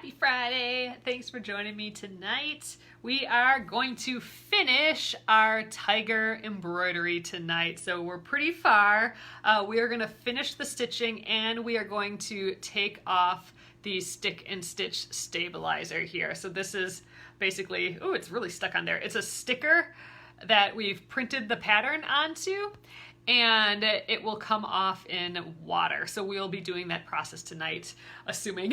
Happy Friday! Thanks for joining me tonight. We are going to finish our tiger embroidery tonight. So we're pretty far. We are going to finish the stitching and we are going to take off the stick and stitch stabilizer here. So this is basically, oh, it's really stuck on there. It's a sticker that we've printed the pattern onto, and it will come off in water. So we'll be doing that process tonight, assuming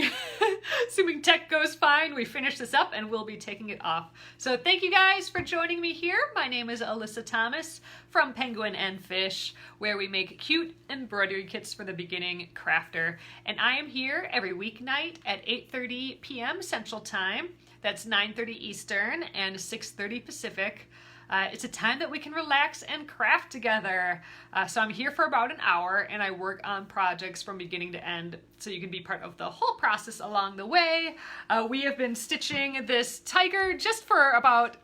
tech goes fine. We finish this up and we'll be taking it off. So thank you guys for joining me here. My name is Alyssa Thomas from Penguin and Fish, where we make cute embroidery kits for the beginning crafter. And I am here every weeknight at 8:30 p.m. Central Time. That's 9:30 Eastern and 6:30 Pacific. It's a time that we can relax and craft together. So I'm here for about an hour and I work on projects from beginning to end so you can be part of the whole process along the way. We have been stitching this tiger just for about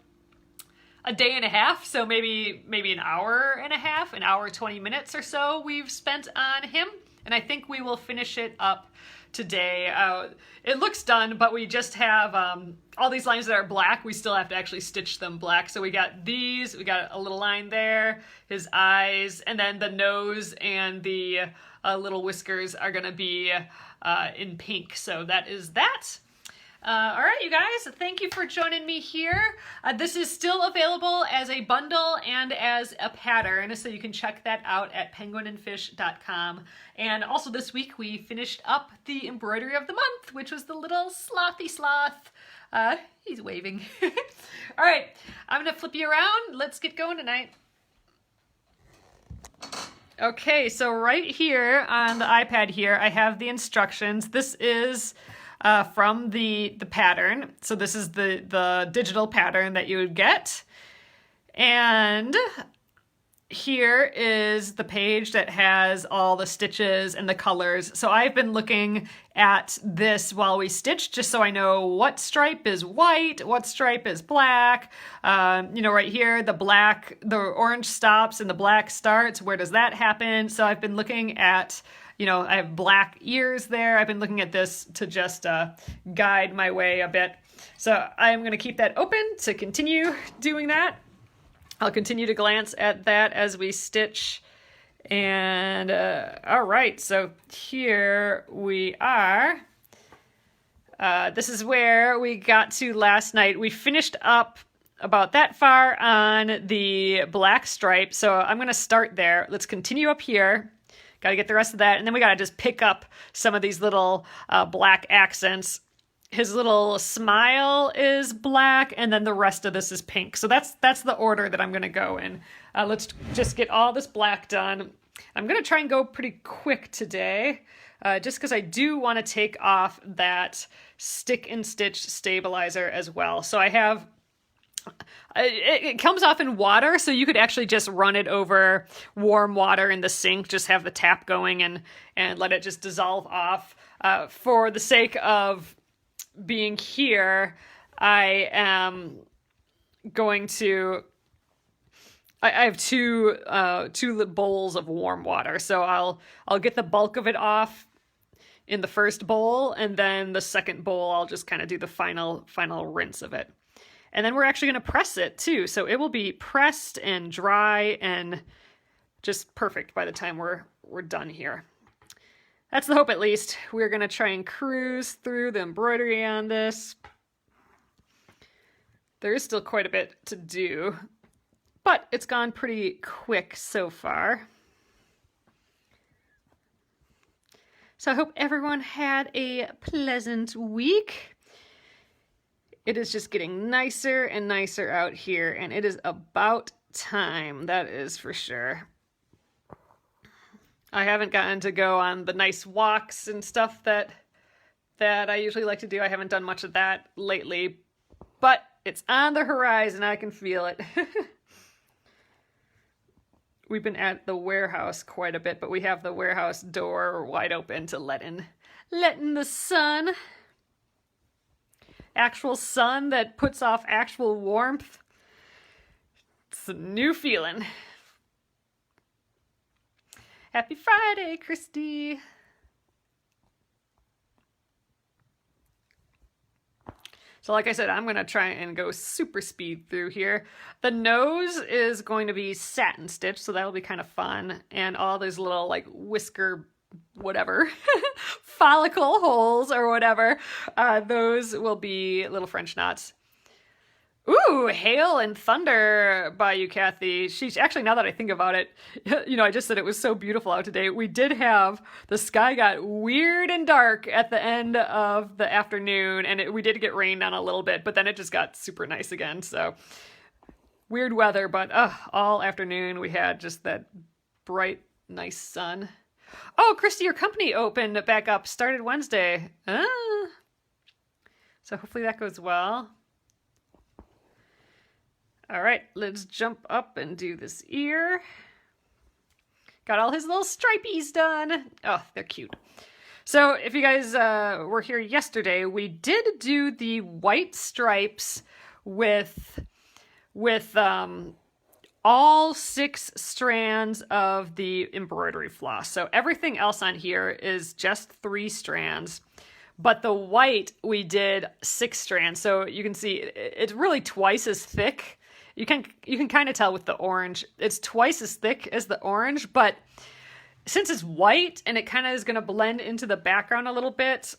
a day and a half, so maybe an hour and a half, an hour 20 minutes or so we've spent on him, and I think we will finish it up today. It looks done, but we just have all these lines that are black. We still have to actually stitch them black. So we got these, we got a little line there, his eyes, and then the nose and the little whiskers are gonna be in pink. So that is that. All right, you guys, thank you for joining me here. This is still available as a bundle and as a pattern, so you can check that out at penguinandfish.com. And also this week we finished up the embroidery of the month, which was the little slothy sloth. He's waving. All right, I'm gonna flip you around. Let's get going tonight. Okay, so right here on the iPad here, I have the instructions. This is from the pattern. So this is the digital pattern that you would get. And here is the page that has all the stitches and the colors. So I've been looking at this while we stitch, just so I know what stripe is white, what stripe is black. You know, right here, the orange stops and the black starts. Where does that happen? So I've been looking at, you know, I have black ears there. I've been looking at this to just guide my way a bit. So I'm going to keep that open to continue doing that. I'll continue to glance at that as we stitch. And all right, so here we are. This is where we got to last night. We finished up about that far on the black stripe. So I'm going to start there. Let's continue up here. Got to get the rest of that. And then we got to just pick up some of these little black accents. His little smile is black, and then the rest of this is pink. So that's the order that I'm going to go in. Let's just get all this black done. I'm going to try and go pretty quick today, just because I do want to take off that stick and stitch stabilizer as well. So I have... It comes off in water, so you could actually just run it over warm water in the sink, just have the tap going and let it just dissolve off. For the sake of being here, I am going to... I have two bowls of warm water, so I'll get the bulk of it off in the first bowl, and then the second bowl I'll just kind of do the final rinse of it. And then we're actually going to press it too, so it will be pressed and dry and just perfect by the time we're done here. That's the hope, at least. We're going to try and cruise through the embroidery on this. There is still quite a bit to do, but it's gone pretty quick so far. So I hope everyone had a pleasant week. It is just getting nicer and nicer out here, and it is about time, that is for sure. I haven't gotten to go on the nice walks and stuff that I usually like to do. I haven't done much of that lately, but it's on the horizon. I can feel it. We've been at the warehouse quite a bit, but we have the warehouse door wide open to let in the sun. Actual sun that puts off actual warmth. It's a new feeling. Happy Friday, Christy. So like I said, I'm going to try and go super speed through here. The nose is going to be satin stitch, so that'll be kind of fun. And all those little like whisker, whatever, follicle holes or whatever, those will be little French knots. Ooh, Hail and Thunder by you, Kathy. She's actually, now that I think about it, you know, I just said it was so beautiful out today. We did have, the sky got weird and dark at the end of the afternoon, and we did get rained on a little bit, but then it just got super nice again. So weird weather, but all afternoon we had just that bright, nice sun. Oh, Christy, your company opened back up, started Wednesday. So hopefully that goes well. All right, let's jump up and do this ear. Got all his little stripies done. Oh, they're cute. So if you guys were here yesterday, we did do the white stripes with all 6 strands of the embroidery floss. So everything else on here is just 3 strands. But the white, we did 6 strands. So you can see it's really twice as thick. You can kind of tell with the orange. It's twice as thick as the orange, but since it's white and it kind of is going to blend into the background a little bit,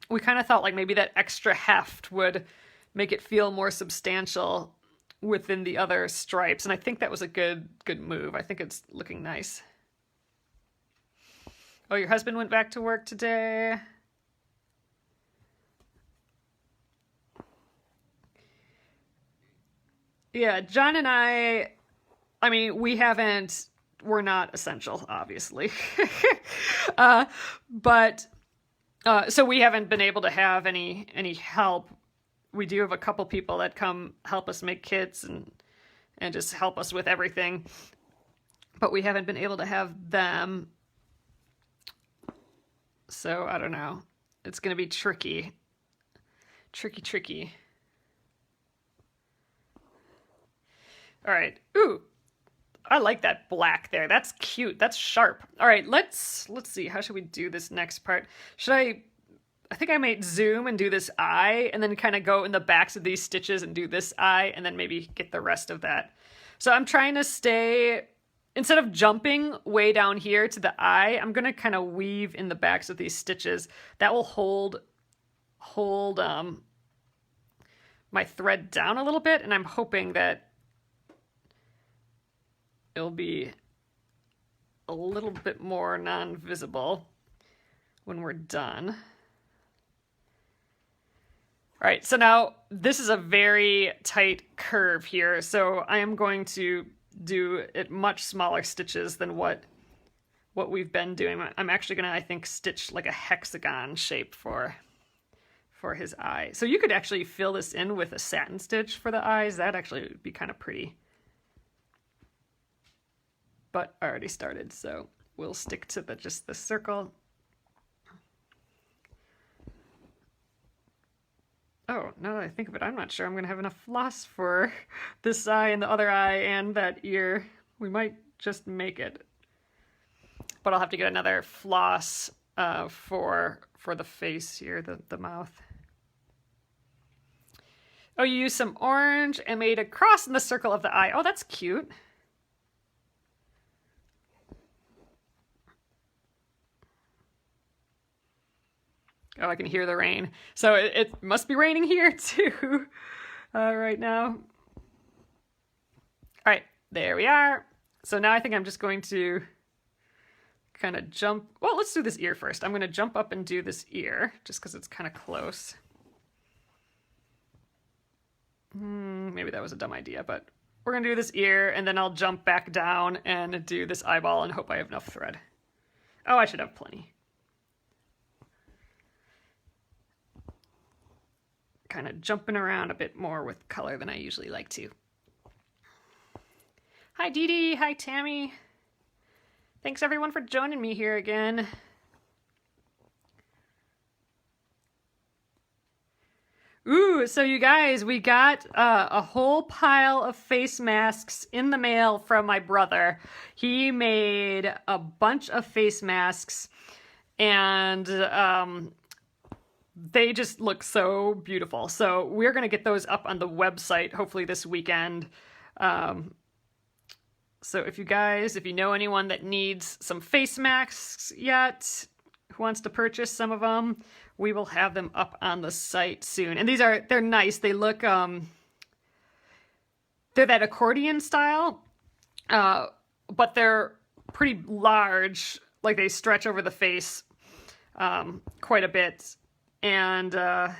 we kind of thought like maybe that extra heft would make it feel more substantial within the other stripes. And I think that was a good move. I think it's looking nice. Oh, your husband went back to work today. Yeah, John and I mean, we're not essential, obviously. But so we haven't been able to have any help. We do have a couple people that come help us make kits and just help us with everything. But we haven't been able to have them. So I don't know. It's going to be tricky. Tricky. All right. Ooh, I like that black there. That's cute. That's sharp. All right, let's see. How should we do this next part? I think I might zoom and do this eye and then kind of go in the backs of these stitches and do this eye and then maybe get the rest of that. So I'm trying to stay, instead of jumping way down here to the eye, I'm going to kind of weave in the backs of these stitches. That will hold my thread down a little bit, and I'm hoping that it'll be a little bit more non-visible when we're done. All right, so now this is a very tight curve here, so I am going to do it much smaller stitches than what we've been doing. I'm actually gonna, I think, stitch like a hexagon shape for his eye. So you could actually fill this in with a satin stitch for the eyes. That actually would be kind of pretty. But I already started, so we'll stick to just the circle. Oh, now that I think of it, I'm not sure I'm going to have enough floss for this eye and the other eye and that ear. We might just make it. But I'll have to get another floss for the face here, the mouth. Oh, you used some orange and made a cross in the circle of the eye. Oh, that's cute. Oh, I can hear the rain. So it must be raining here too right now. All right, there we are. So now I think I'm just going to kind of jump. Well, let's do this ear first. I'm going to jump up and do this ear just because it's kind of close. Maybe that was a dumb idea, but we're going to do this ear and then I'll jump back down and do this eyeball and hope I have enough thread. Oh, I should have plenty. Kind of jumping around a bit more with color than I usually like to. Hi Dee Dee, hi Tammy. Thanks everyone for joining me here again. Ooh, so you guys, we got a whole pile of face masks in the mail from my brother. He made a bunch of face masks and they just look so beautiful. So we're going to get those up on the website hopefully this weekend. So if you know anyone that needs some face masks yet, who wants to purchase some of them, we will have them up on the site soon. And they're nice. They look, they're that accordion style, but they're pretty large. Like they stretch over the face quite a bit. And they're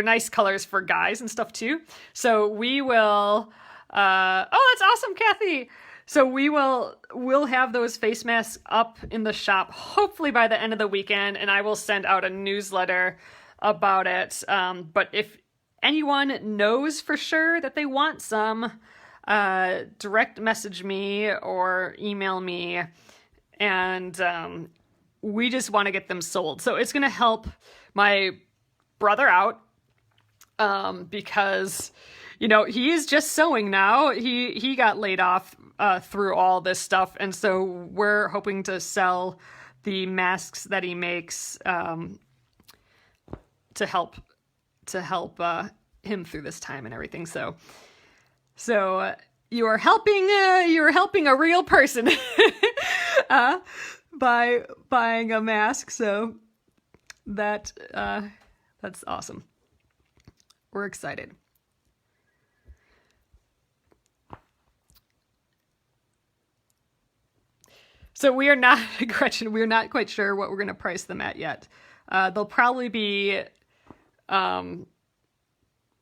nice colors for guys and stuff too. So we will, oh, that's awesome, Kathy. So we'll have those face masks up in the shop hopefully by the end of the weekend, and I will send out a newsletter about it. But if anyone knows for sure that they want some, direct message me or email me, and we just want to get them sold. So it's going to help my brother out, because he is just sewing now. He got laid off through all this stuff, and so we're hoping to sell the masks that he makes to help him through this time and everything. So you are helping a real person by buying a mask. So that's awesome. We're excited. So we are not, Gretchen, we're not quite sure what we're going to price them at yet. They'll probably be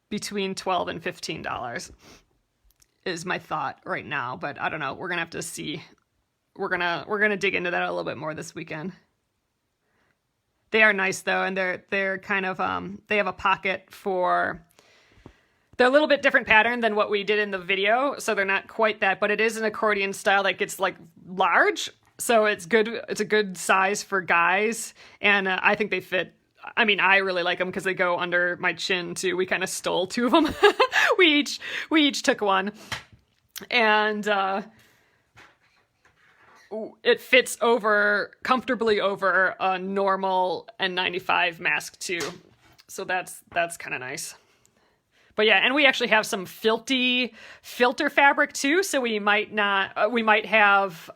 between $12 and $15 is my thought right now, but I don't know. We're going to have to see. We're going to dig into that a little bit more this weekend. They are nice though, and they're kind of they have a pocket for. They're a little bit different pattern than what we did in the video, so they're not quite that, but it is an accordion style that gets like large. So it's good. It's a good size for guys, and I think they fit. I mean, I really like them because they go under my chin too. We kind of stole two of them. we each took one, and it fits comfortably over a normal N95 mask too. So that's kind of nice. But yeah, and we actually have some filter fabric too. So we might have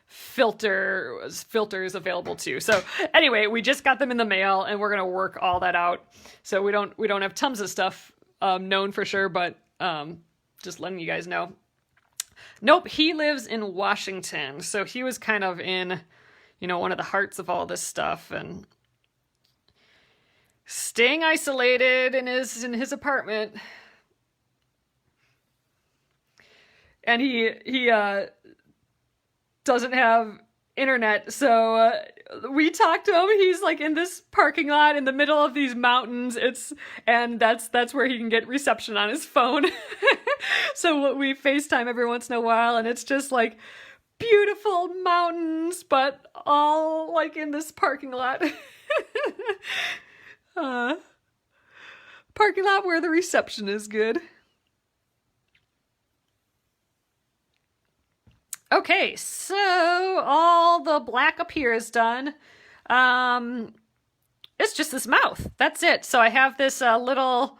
filters available too. So anyway, we just got them in the mail, and we're gonna work all that out. So we don't have tons of stuff known for sure, but just letting you guys know. Nope, he lives in Washington, so he was kind of in, one of the hearts of all this stuff and staying isolated in his apartment. And he doesn't have internet, so we talked to him. He's like in this parking lot in the middle of these mountains. And that's where he can get reception on his phone. So we FaceTime every once in a while, and it's just like beautiful mountains, but all like in this parking lot. Parking lot where the reception is good. Okay, so all the black up here is done. It's just this mouth. That's it. So I have this little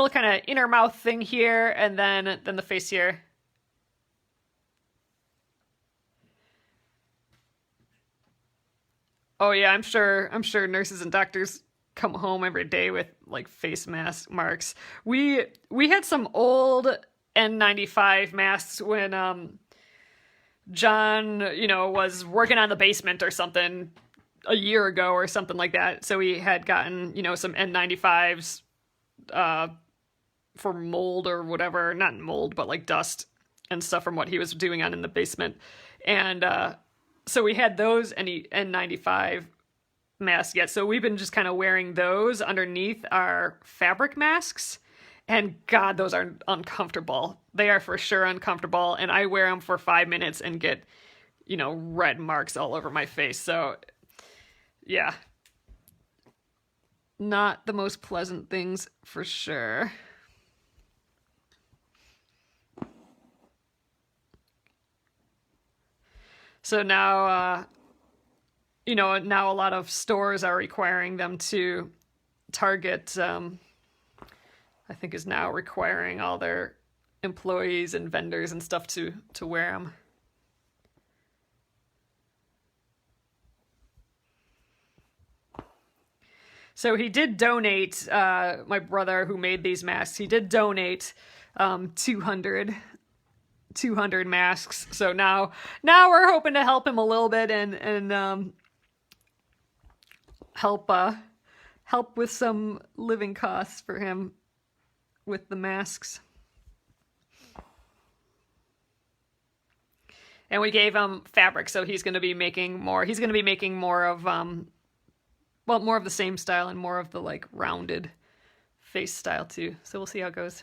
kind of inner mouth thing here, and then the face here. Oh yeah, I'm sure nurses and doctors come home every day with like face mask marks. We had some old N95 masks when John, was working on the basement or something a year ago or something like that. So we had gotten, some N95s for mold or whatever, not mold, but like dust and stuff from what he was doing in the basement. And so we had those N95 masks yet. So we've been just kind of wearing those underneath our fabric masks. And God, those are uncomfortable. They are for sure uncomfortable. And I wear them for 5 minutes and get, red marks all over my face. So yeah, not the most pleasant things for sure. So now you know, now a lot of stores are requiring them to Target, I think is now requiring all their employees and vendors and stuff to wear them. So he did donate, my brother who made these masks, he did donate 200 masks. So now we're hoping to help him a little bit and help with some living costs for him with the masks. And we gave him fabric, so he's going to be making more. He's going to be making more of more of the same style and more of the like rounded face style too. So we'll see how it goes.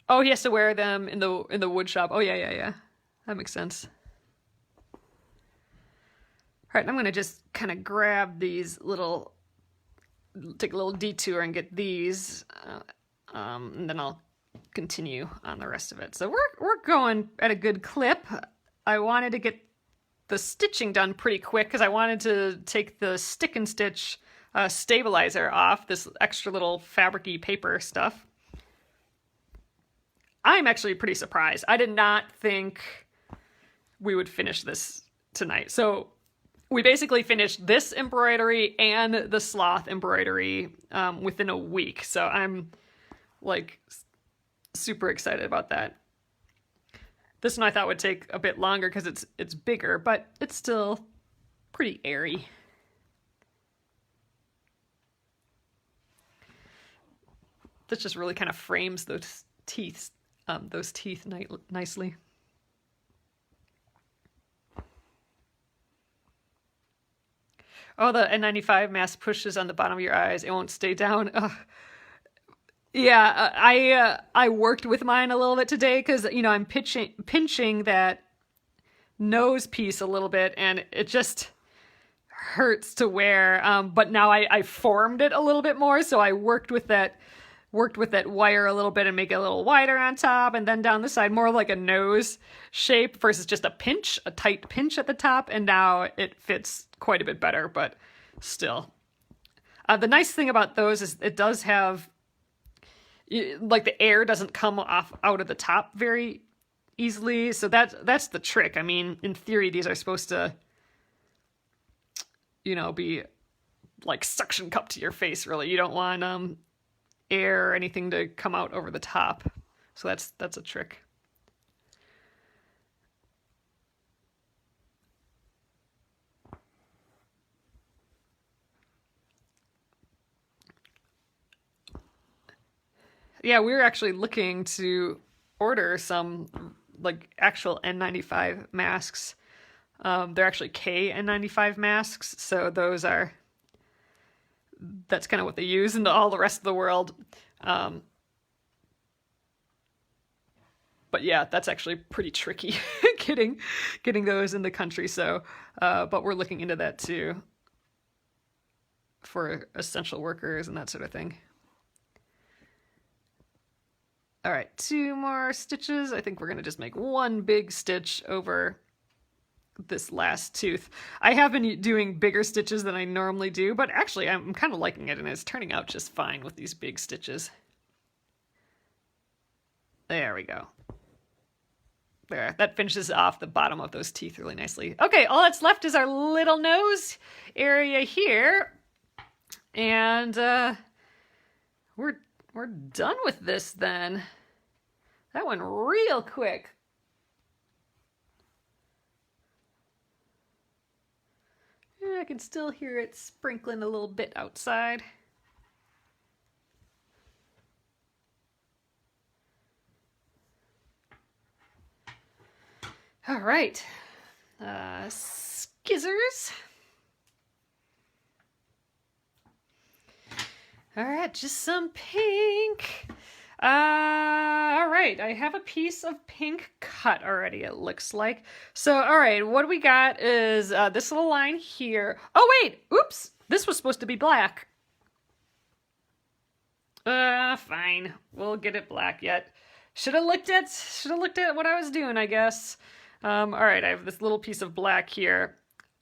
Oh, he has to wear them in the wood shop. Oh yeah. That makes sense. All right, I'm gonna just kind of grab these take a little detour and get these, and then I'll continue on the rest of it. So we're going at a good clip. I wanted to get the stitching done pretty quick because I wanted to take the stick and stitch stabilizer off, this extra little fabric-y paper stuff. I'm actually pretty surprised. I did not think we would finish this tonight. So we basically finished this embroidery and the sloth embroidery within a week. So I'm like super excited about that. This one I thought would take a bit longer because it's bigger, but it's still pretty airy. This just really kind of frames those teeth nicely. Oh, the N95 mask pushes on the bottom of your eyes. It won't stay down. Ugh. Yeah, I worked with mine a little bit today because, you know, I'm pinching that nose piece a little bit and it just hurts to wear. But now I formed it a little bit more, so I worked with that wire a little bit and make it a little wider on top and then down the side, more like a nose shape versus just a tight pinch at the top. And now it fits quite a bit better, but still. The nice thing about those is it does have, like, the air doesn't come out of the top very easily. So that's the trick. I mean, in theory, these are supposed to, you know, be like suction cup to your face, really. You don't want air or anything to come out over the top. So that's a trick. Yeah, we were actually looking to order some like actual N95 masks. They're actually KN95 masks, so that's kind of what they use in all the rest of the world. But yeah, that's actually pretty tricky getting those in the country. So, but we're looking into that too for essential workers and that sort of thing. All right, 2 more stitches. I think we're gonna just make one big stitch over this last tooth. I have been doing bigger stitches than I normally do, but actually I'm kind of liking it and it's turning out just fine with these big stitches. There we go. There, that finishes off the bottom of those teeth really nicely. Okay, all that's left is our little nose area here. And we're done with this then. That went real quick. Yeah, I can still hear it sprinkling a little bit outside. All right, skizzers. All right, just some pink. All right, I have a piece of pink cut already, it looks like. So, all right, what we got is this little line here. Oh, wait, oops, this was supposed to be black. Fine, we'll get it black yet. Should have looked at what I was doing, I guess. All right, I have this little piece of black here.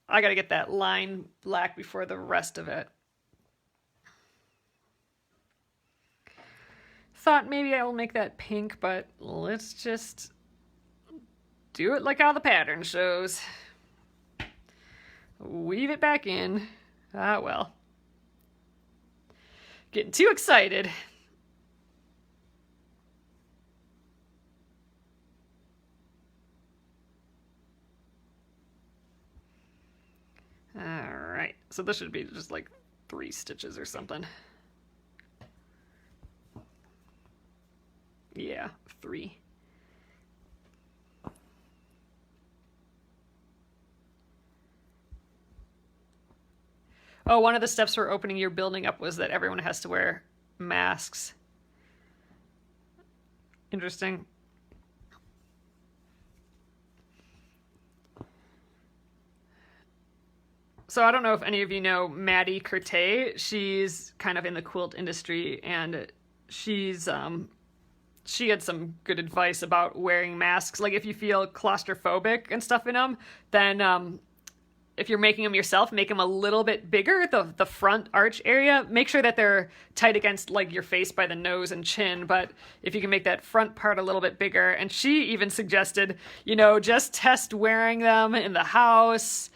I gotta get that line black before the rest of it. Thought maybe I will make that pink, but let's just do it like how the pattern shows. Weave it back in. Ah, well. Getting too excited. All right, so this should be just like 3 stitches or something. Yeah, 3. Oh, one of the steps for opening your building up was that everyone has to wear masks. Interesting. So I don't know if any of you know Maddie Curtay. She's kind of in the quilt industry, and she's she had some good advice about wearing masks. Like if you feel claustrophobic and stuff in them, then if you're making them yourself, make them a little bit bigger, the front arch area. Make sure that they're tight against like your face by the nose and chin, but if you can make that front part a little bit bigger. And she even suggested, you know, just test wearing them in the house,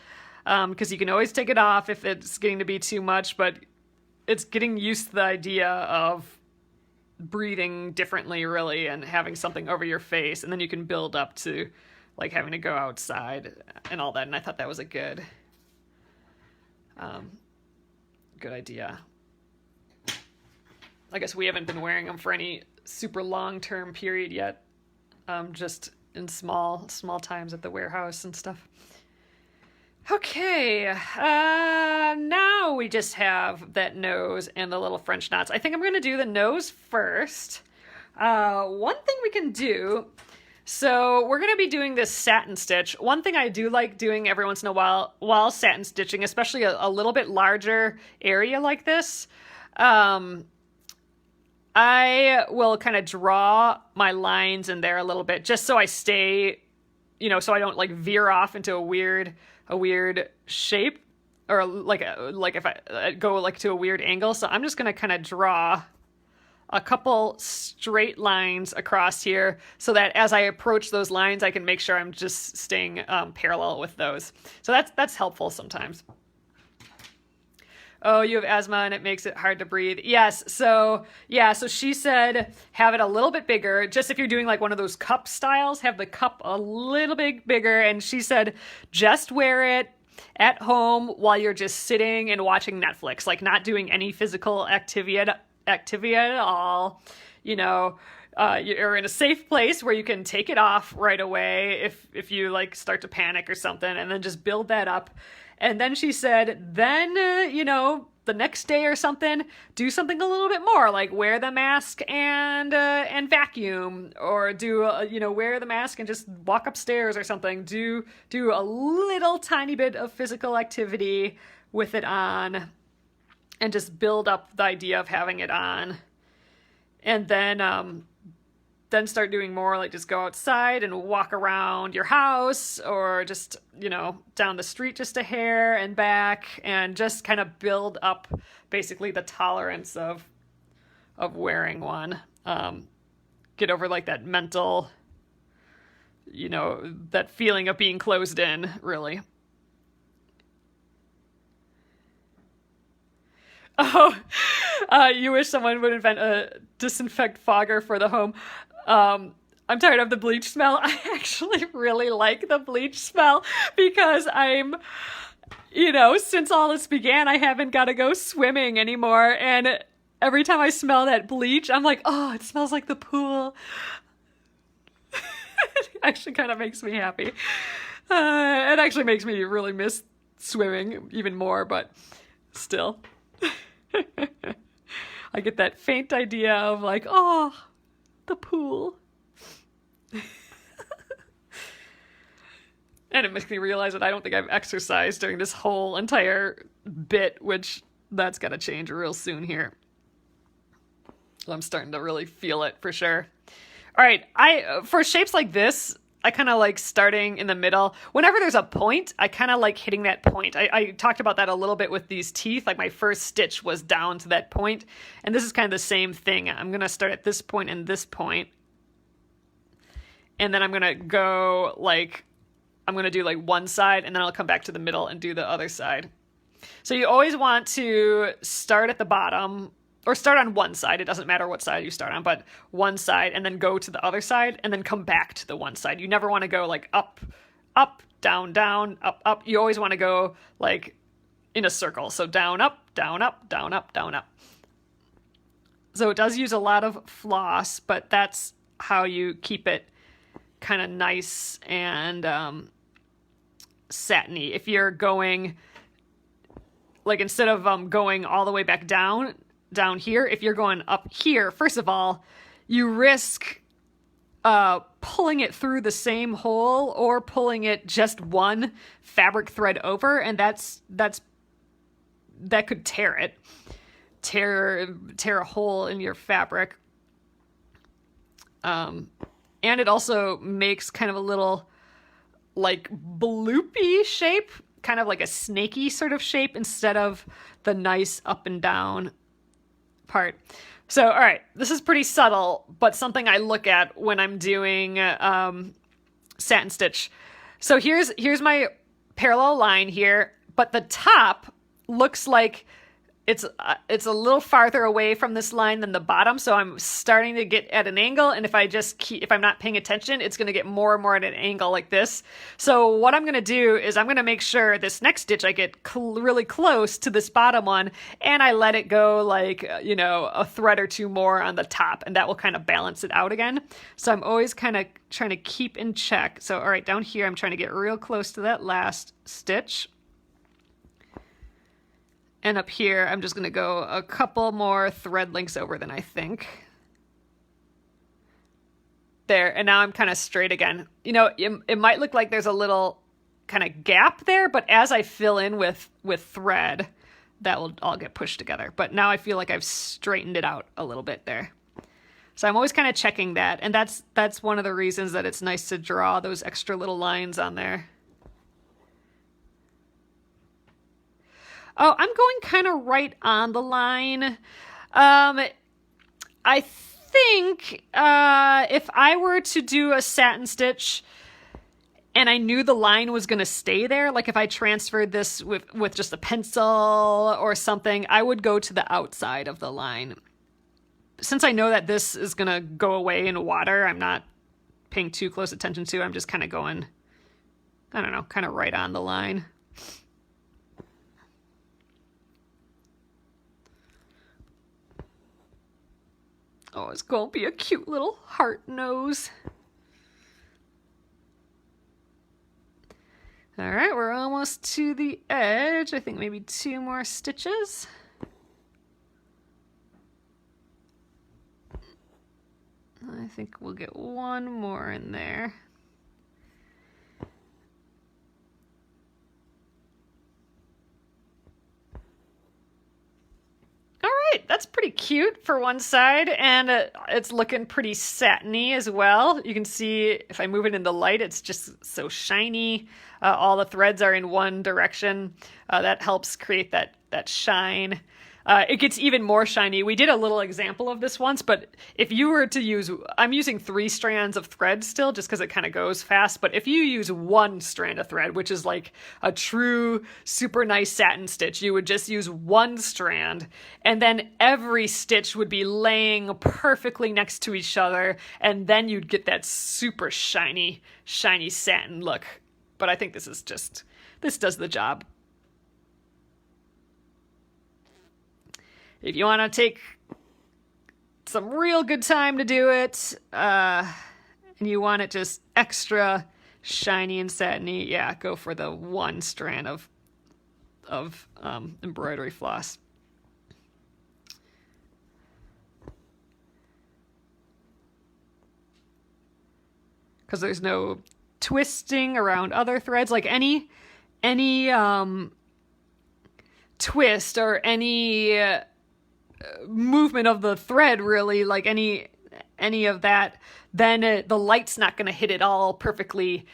because you can always take it off if it's getting to be too much, but it's getting used to the idea of breathing differently, really, and having something over your face, and then you can build up to like having to go outside and all that. And I thought that was a good idea. I guess we haven't been wearing them for any super long-term period yet, just in small times at the warehouse and stuff. Okay, now we just have that nose and the little French knots. I think I'm going to do the nose first. One thing we can do, so we're going to be doing this satin stitch. One thing I do like doing every once in a while satin stitching, especially a little bit larger area like this, I will kind of draw my lines in there a little bit just so I stay, you know, so I don't like veer off into a weird shape, or like if I go like to a weird angle. So I'm just going to kind of draw a couple straight lines across here so that as I approach those lines, I can make sure I'm just staying parallel with those. So that's helpful sometimes. Oh, you have asthma and it makes it hard to breathe. Yes. So she said, have it a little bit bigger. Just if you're doing like one of those cup styles, have the cup a little bit bigger. And she said, just wear it at home while you're just sitting and watching Netflix, like not doing any physical activity at all. You know, you're in a safe place where you can take it off right away if you like start to panic or something, and then just build that up. And then she said, then, you know, the next day or something, do something a little bit more, like wear the mask and vacuum, or wear the mask and just walk upstairs or something. Do a little tiny bit of physical activity with it on, and just build up the idea of having it on. And then start doing more, like just go outside and walk around your house, or just, you know, down the street just a hair and back, and just kind of build up basically the tolerance of wearing one. Get over like that mental, you know, that feeling of being closed in, really. Oh, you wish someone would invent a disinfect fogger for the home. I'm tired of the bleach smell. I actually really like the bleach smell because since all this began, I haven't got to go swimming anymore. And every time I smell that bleach, I'm like, oh, it smells like the pool. It actually kind of makes me happy. It actually makes me really miss swimming even more, but still. I get that faint idea of like, oh, the pool. And it makes me realize that I don't think I've exercised during this whole entire bit, which that's got to change real soon here. I'm starting to really feel it for sure. All right, for shapes like this, kind of like starting in the middle. Whenever there's a point, I kind of like hitting that point. I talked about that a little bit with these teeth. Like my first stitch was down to that point, and this is kind of the same thing. I'm going to start at this point and this point, and then I'm going to go like, I'm going to do like one side, and then I'll come back to the middle and do the other side. So you always want to start at the bottom, or start on one side. It doesn't matter what side you start on, but one side, and then go to the other side, and then come back to the one side. You never want to go like up, up, down, down, up, up. You always want to go like in a circle. So down, up, down, up, down, up, down, up. So it does use a lot of floss, but that's how you keep it kind of nice and satiny. If you're going, like instead of going all the way back down here, if you're going up here, first of all, you risk pulling it through the same hole or pulling it just one fabric thread over, and that could tear it. Tear a hole in your fabric. And it also makes kind of a little like bloopy shape, kind of like a snaky sort of shape instead of the nice up and down part. So, all right, this is pretty subtle, but something I look at when I'm doing satin stitch. So here's my parallel line here, but the top looks like it's a little farther away from this line than the bottom, so I'm starting to get at an angle, and if I'm not paying attention, it's going to get more and more at an angle like this. So what I'm going to do is I'm going to make sure this next stitch I get really close to this bottom one, and I let it go like, a thread or two more on the top, and that will kind of balance it out again. So I'm always kind of trying to keep in check. So all right, down here I'm trying to get real close to that last stitch. And up here, I'm just going to go a couple more thread lengths over than I think. There, and now I'm kind of straight again. It might look like there's a little kind of gap there, but as I fill in with thread, that will all get pushed together. But now I feel like I've straightened it out a little bit there. So I'm always kind of checking that, and that's one of the reasons that it's nice to draw those extra little lines on there. Oh, I'm going kind of right on the line. I think if I were to do a satin stitch and I knew the line was going to stay there, like if I transferred this with just a pencil or something, I would go to the outside of the line. Since I know that this is going to go away in water, I'm not paying too close attention to. I'm just kind of going, I don't know, kind of right on the line. Oh, it's going to be a cute little heart nose. All right, we're almost to the edge. I think maybe 2 more stitches. I think we'll get 1 more in there. That's pretty cute for one side, and it's looking pretty satiny as well. You can see if I move it in the light, it's just so shiny. All the threads are in one direction. That helps create that shine. It gets even more shiny. We did a little example of this once, but if you were to use, I'm using 3 strands of thread still just because it kind of goes fast, but if you use 1 strand of thread, which is like a true super nice satin stitch, you would just use 1 strand, and then every stitch would be laying perfectly next to each other, and then you'd get that super shiny satin look. But I think this does the job. If you want to take some real good time to do it, and you want it just extra shiny and satiny, yeah, go for the 1 strand of embroidery floss. Because there's no twisting around other threads, like any twist or any movement of the thread, really, like any any of that, then the light's not going to hit it all perfectly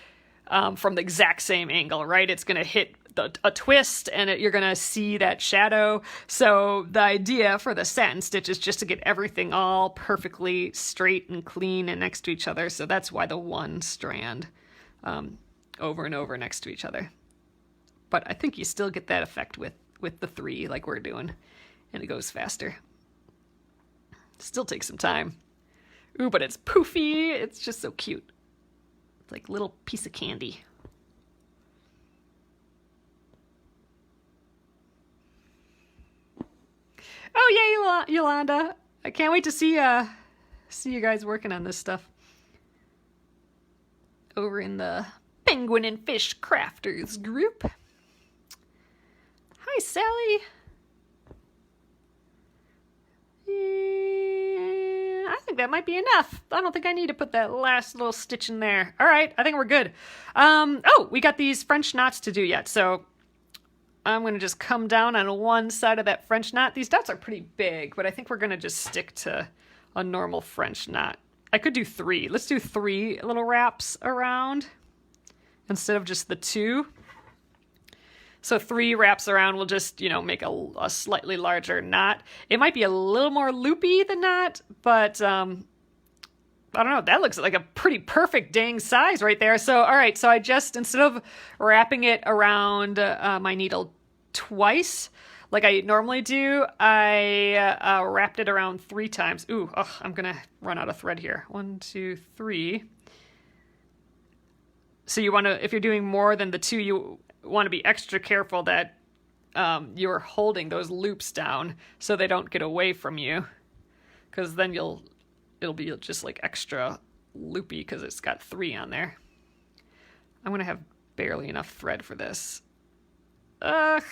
from the exact same angle, right? It's going to hit a twist and you're going to see that shadow. So the idea for the satin stitch is just to get everything all perfectly straight and clean and next to each other. So that's why the one strand over and over next to each other. But I think you still get that effect with the 3 like we're doing, and it goes faster. Still takes some time. Ooh, but it's poofy. It's just so cute. It's like a little piece of candy. Oh, yay, Yolanda. I can't wait to see you guys working on this stuff. Over in the Penguin and Fish Crafters group. Hi, Sally. I think that might be enough. I don't think I need to put that last little stitch in there. All right, I think we're good. Oh, we got these French knots to do yet, so I'm going to just come down on one side of that French knot. These dots are pretty big, but I think we're going to just stick to a normal French knot. I could do 3. Let's do 3 little wraps around instead of just the 2. So 3 wraps around will just, make a slightly larger knot. It might be a little more loopy than that, but I don't know. That looks like a pretty perfect dang size right there. So, all right. So I just, instead of wrapping it around my needle twice, like I normally do, I wrapped it around 3 times. Ooh, I'm going to run out of thread here. 1, 2, 3. So you want to, if you're doing more than the 2, you want to be extra careful that you're holding those loops down so they don't get away from you, because then it'll be just like extra loopy because it's got 3 on there. I'm gonna have barely enough thread for this. Ugh,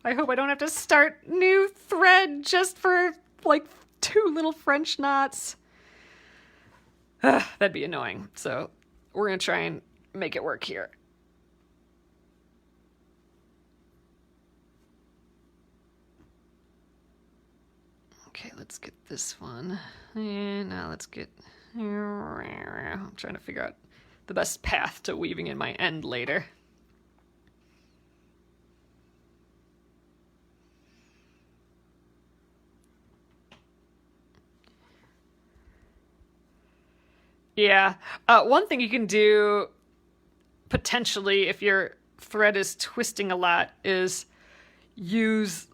I hope I don't have to start new thread just for like 2 little French knots. Ugh, that'd be annoying. So we're gonna try and make it work here. Okay, let's get this one. And now let's get... I'm trying to figure out the best path to weaving in my end later. Yeah. One thing you can do, potentially, if your thread is twisting a lot, is use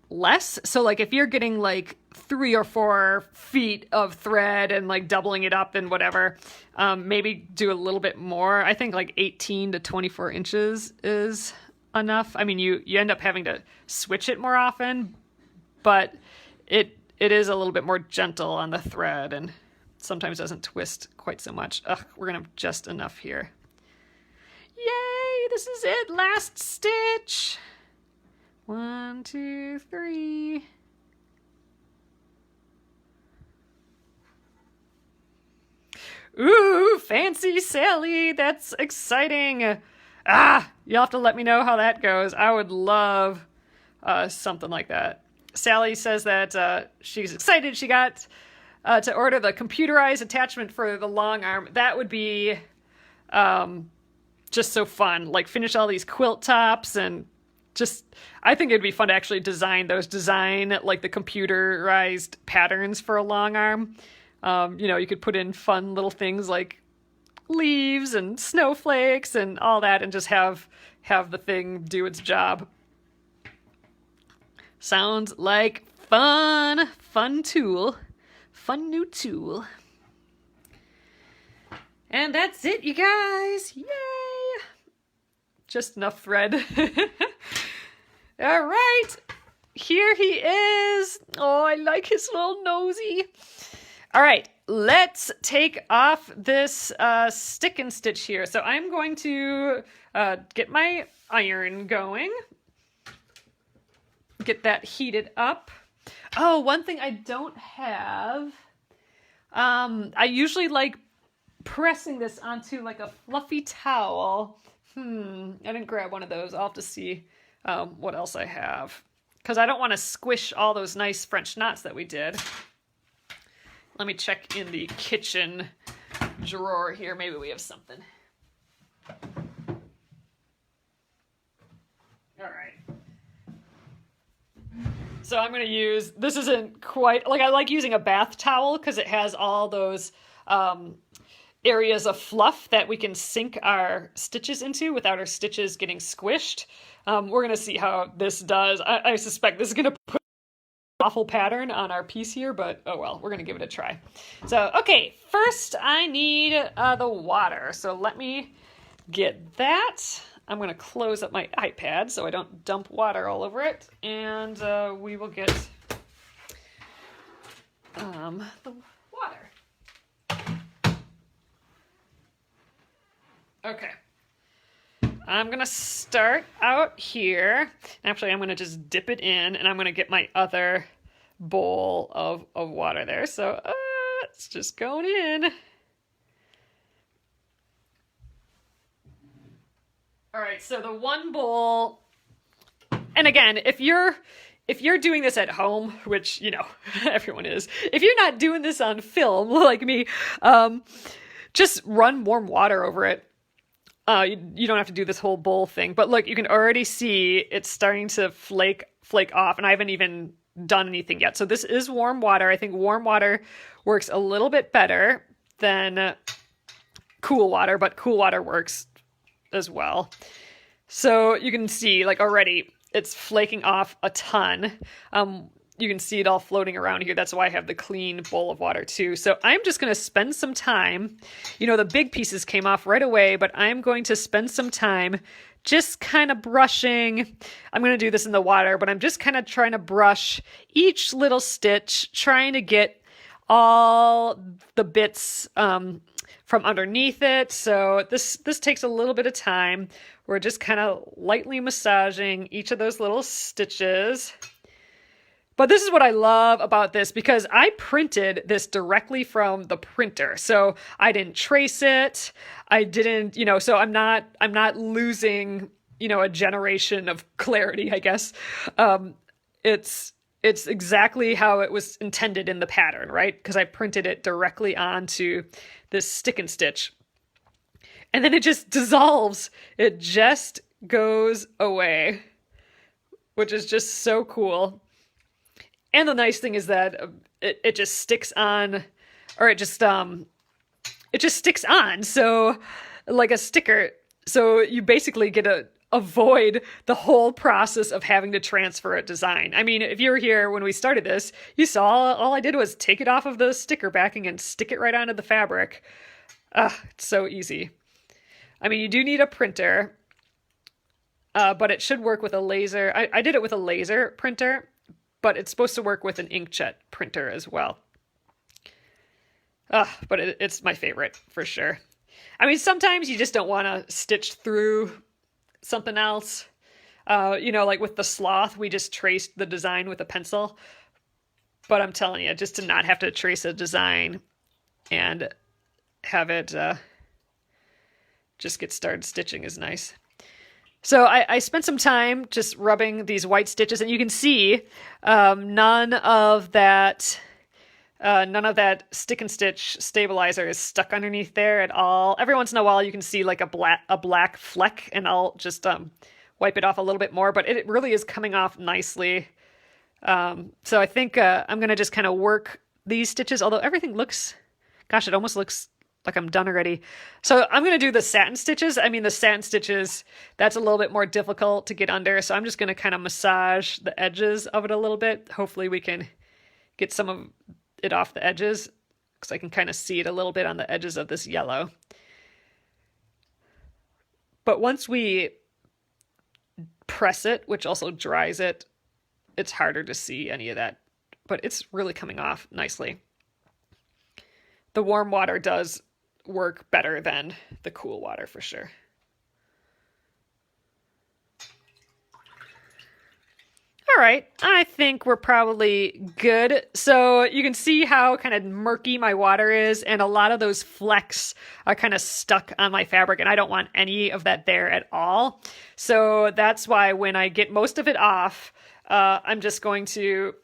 less. So like if you're getting like 3 or 4 feet of thread and like doubling it up and whatever, maybe do a little bit more. I think like 18 to 24 inches is enough. I mean, you end up having to switch it more often, but it is a little bit more gentle on the thread and sometimes doesn't twist quite so much. Ugh, we're gonna have just enough here. Yay, this is it, last stitch. 1, 2, 3. Ooh, fancy Sally. That's exciting. You'll have to let me know how that goes. I would love something like that. Sally says that she's excited she got to order the computerized attachment for the long arm. That would be just so fun. Like finish all these quilt tops and just, I think it'd be fun to actually design like the computerized patterns for a long arm. You could put in fun little things like leaves and snowflakes and all that and just have the thing do its job. Sounds like fun. Fun tool. Fun new tool. And that's it, you guys. Yay! Just enough thread. All right. Here he is. Oh, I like his little nosy. All right. Let's take off this stick and stitch here. So I'm going to get my iron going. Get that heated up. Oh, one thing I don't have. I usually like pressing this onto like a fluffy towel. I didn't grab one of those. I'll have to see what else I have. Because I don't want to squish all those nice French knots that we did. Let me check in the kitchen drawer here. Maybe we have something. All right. So I'm going to use, this isn't quite, like I like using a bath towel because it has all those areas of fluff that we can sink our stitches into without our stitches getting squished. We're going to see how this does. I suspect this is going to put an awful pattern on our piece here, but oh well, we're going to give it a try. So, okay, first I need the water. So let me get that. I'm going to close up my iPad so I don't dump water all over it, and we will get the water. Okay. I'm going to start out here. Actually, I'm going to just dip it in, and I'm going to get my other bowl of water there. So it's just going in. All right, so the one bowl, and again, if you're doing this at home, which, you know, everyone is, if you're not doing this on film like me, just run warm water over it. You don't have to do this whole bowl thing, but look, you can already see it's starting to flake off, and I haven't even done anything yet. So this is warm water. I think warm water works a little bit better than cool water, but cool water works as well. So you can see, like, already it's flaking off a ton. You can see it all floating around here. That's why I have the clean bowl of water too. So I'm just going to spend some time, you know, the big pieces came off right away, but I'm going to spend some time just kind of brushing. I'm going to do this in the water, but I'm just kind of trying to brush each little stitch, trying to get all the bits from underneath it. So this takes a little bit of time. We're just kind of lightly massaging each of those little stitches. But this is what I love about this, because I printed this directly from the printer. So I didn't trace it. I didn't, you know, so I'm not losing, you know, a generation of clarity, I guess. It's exactly how it was intended in the pattern, right? Because I printed it directly onto this stick and stitch. And then it just dissolves. It just goes away, which is just so cool. And the nice thing is that it just sticks on, or it just sticks on. So like a sticker. So you basically get to avoid the whole process of having to transfer a design. I mean, if you were here when we started this, you saw all I did was take it off of the sticker backing and stick it right onto the fabric. It's so easy. I mean, you do need a printer, but it should work with a laser. I did it with a laser printer, but it's supposed to work with an inkjet printer as well. But it's my favorite for sure. I mean, sometimes you just don't want to stitch through something else. You know, like with the sloth, we just traced the design with a pencil. But I'm telling you, just to not have to trace a design and have it just get started stitching is nice. So I spent some time just rubbing these white stitches, and you can see none of that stick and stitch stabilizer is stuck underneath there at all. Every once in a while you can see like a black fleck, and I'll just wipe it off a little bit more, but it really is coming off nicely. So I think I'm going to just kind of work these stitches, although everything looks, gosh, it almost looks like I'm done already. So I'm going to do the satin stitches. I mean, the satin stitches, that's a little bit more difficult to get under. So I'm just going to kind of massage the edges of it a little bit. Hopefully we can get some of it off the edges, because I can kind of see it a little bit on the edges of this yellow. But once we press it, which also dries it, it's harder to see any of that. But it's really coming off nicely. The warm water does work better than the cool water for sure. All right, I think we're probably good. So you can see how kind of murky my water is, and a lot of those flecks are kind of stuck on my fabric, and I don't want any of that there at all. So that's why when I get most of it off, I'm just going to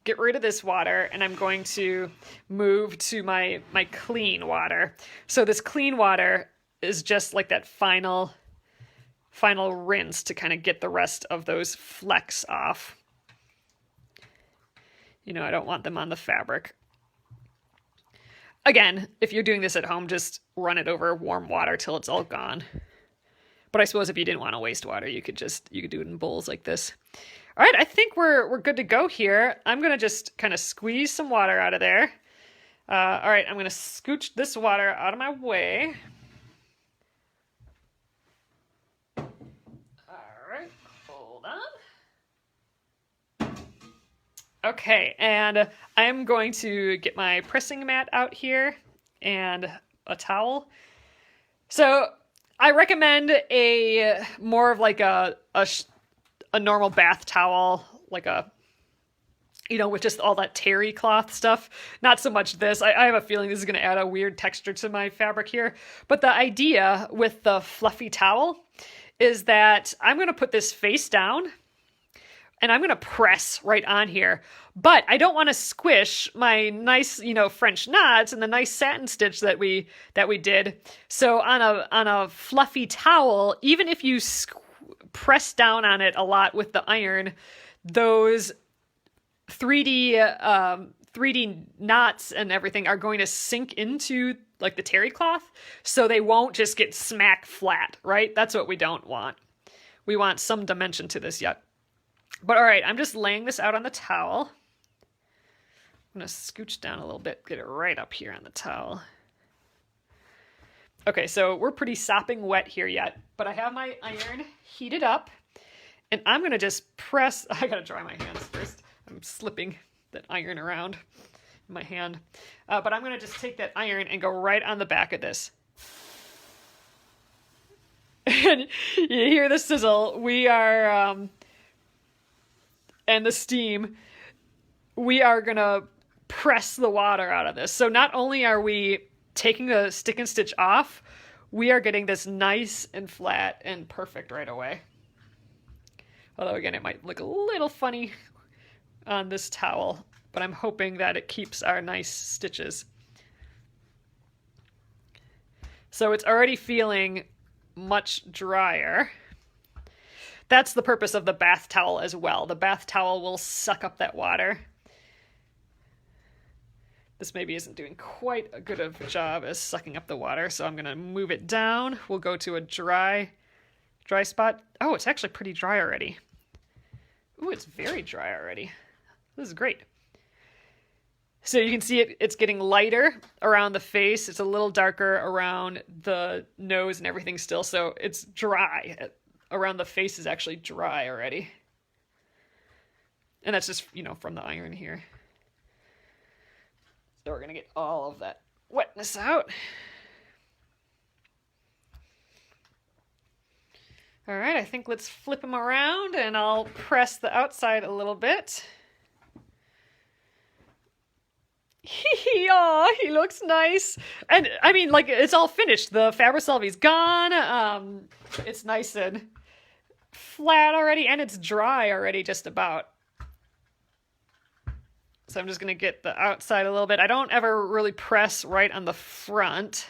get rid of this water, and I'm going to move to my clean water. So this clean water is just like that final rinse to kind of get the rest of those flecks off. You know, I don't want them on the fabric. Again, if you're doing this at home, just run it over warm water till it's all gone. But I suppose if you didn't want to waste water, you could do it in bowls like this. All right, I think we're good to go here. I'm going to just kind of squeeze some water out of there. All right, I'm going to scooch this water out of my way. All right, hold on. Okay, and I'm going to get my pressing mat out here and a towel. So I recommend a more of like a normal bath towel, like with just all that terry cloth stuff. Not so much this. I have a feeling this is going to add a weird texture to my fabric here. But the idea with the fluffy towel is that I'm going to put this face down and I'm going to press right on here. But I don't want to squish my nice, French knots and the nice satin stitch that we did. So on a fluffy towel, even if you press down on it a lot with the iron, those 3D knots and everything are going to sink into like the terry cloth, so they won't just get smack flat, right? That's what we don't want. We want some dimension to this yet. But all right, I'm just laying this out on the towel. I'm going to scooch down a little bit, get it right up here on the towel. Okay, so we're pretty sopping wet here yet, but I have my iron heated up, and I'm going to just press. I got to dry my hands first. I'm slipping that iron around in my hand. But I'm going to just take that iron and go right on the back of this. And you hear the sizzle. We are, and the steam, we are going to press the water out of this. So not only are we taking the stick and stitch off, we are getting this nice and flat and perfect right away. Although again, it might look a little funny on this towel, but I'm hoping that it keeps our nice stitches. So it's already feeling much drier. That's the purpose of the bath towel as well. The bath towel will suck up that water. This maybe isn't doing quite a good of a job as sucking up the water, so I'm going to move it down. We'll go to a dry spot. Oh, it's actually pretty dry already. Ooh, it's very dry already. This is great. So you can see it's getting lighter around the face. It's a little darker around the nose and everything still, so it's dry. Around the face is actually dry already. And that's just, from the iron here. So we're going to get all of that wetness out. All right, I think let's flip them around and I'll press the outside a little bit. Oh, he looks nice. And I mean, like, it's all finished. The Fabricelli's gone. It's nice and flat already, and it's dry already just about. So I'm just going to get the outside a little bit. I don't ever really press right on the front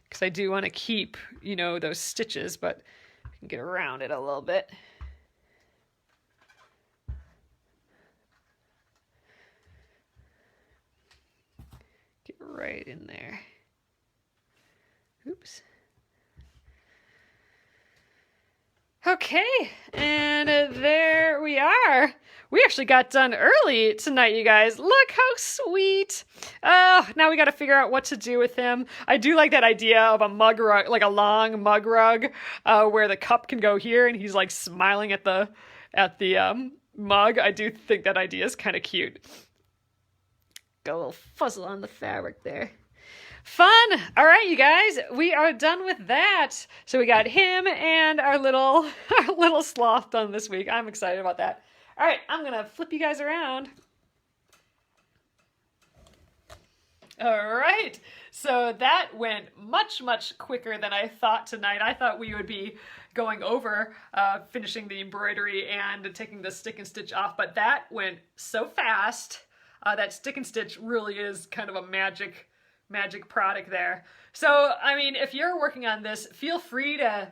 because I do want to keep, those stitches, but I can get around it a little bit. Get right in there. Oops. Okay, and there we are. We actually got done early tonight, you guys. Look how sweet. Oh, now we got to figure out what to do with him. I do like that idea of a mug rug, like a long mug rug, where the cup can go here and he's like smiling at the mug. I do think that idea is kind of cute. Got a little fuzzle on the fabric there. Fun. All right, you guys, we are done with that. So we got him and our little sloth done this week. I'm excited about that. All right, I'm going to flip you guys around. All right. So that went much, much quicker than I thought tonight. I thought we would be going over finishing the embroidery and taking the stick and stitch off, but that went so fast. That stick and stitch really is kind of a magic product there. So, I mean, if you're working on this, feel free to,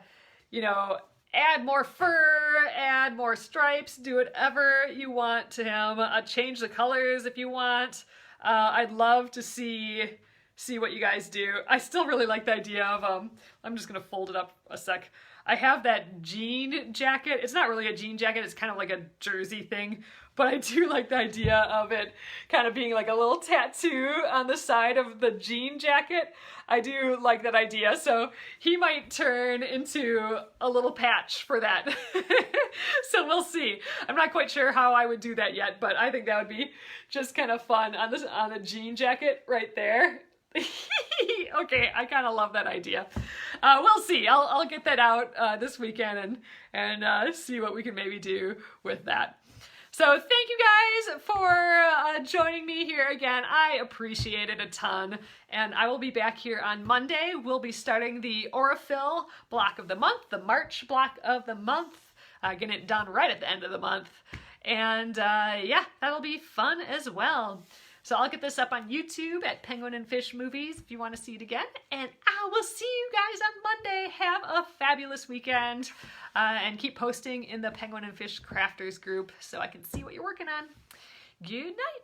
add more fur, add more stripes, do whatever you want to him. Change the colors if you want. I'd love to see what you guys do. I still really like the idea of, I'm just gonna fold it up a sec. I have that jean jacket. It's not really a jean jacket, it's kind of like a jersey thing, but I do like the idea of it kind of being like a little tattoo on the side of the jean jacket. I do like that idea, so he might turn into a little patch for that. So we'll see. I'm not quite sure how I would do that yet, but I think that would be just kind of fun on the jean jacket right there. Okay, I kind of love that idea. We'll see. I'll get that out this weekend and see what we can maybe do with that. So thank you guys for joining me here again. I appreciate it a ton. And I will be back here on Monday. We'll be starting the Aurifil block of the month, the March block of the month. Getting it done right at the end of the month. And yeah, that'll be fun as well. So I'll get this up on YouTube at Penguin and Fish Movies if you want to see it again. And I will see you guys on Monday. Have a fabulous weekend. And keep posting in the Penguin and Fish Crafters group so I can see what you're working on. Good night.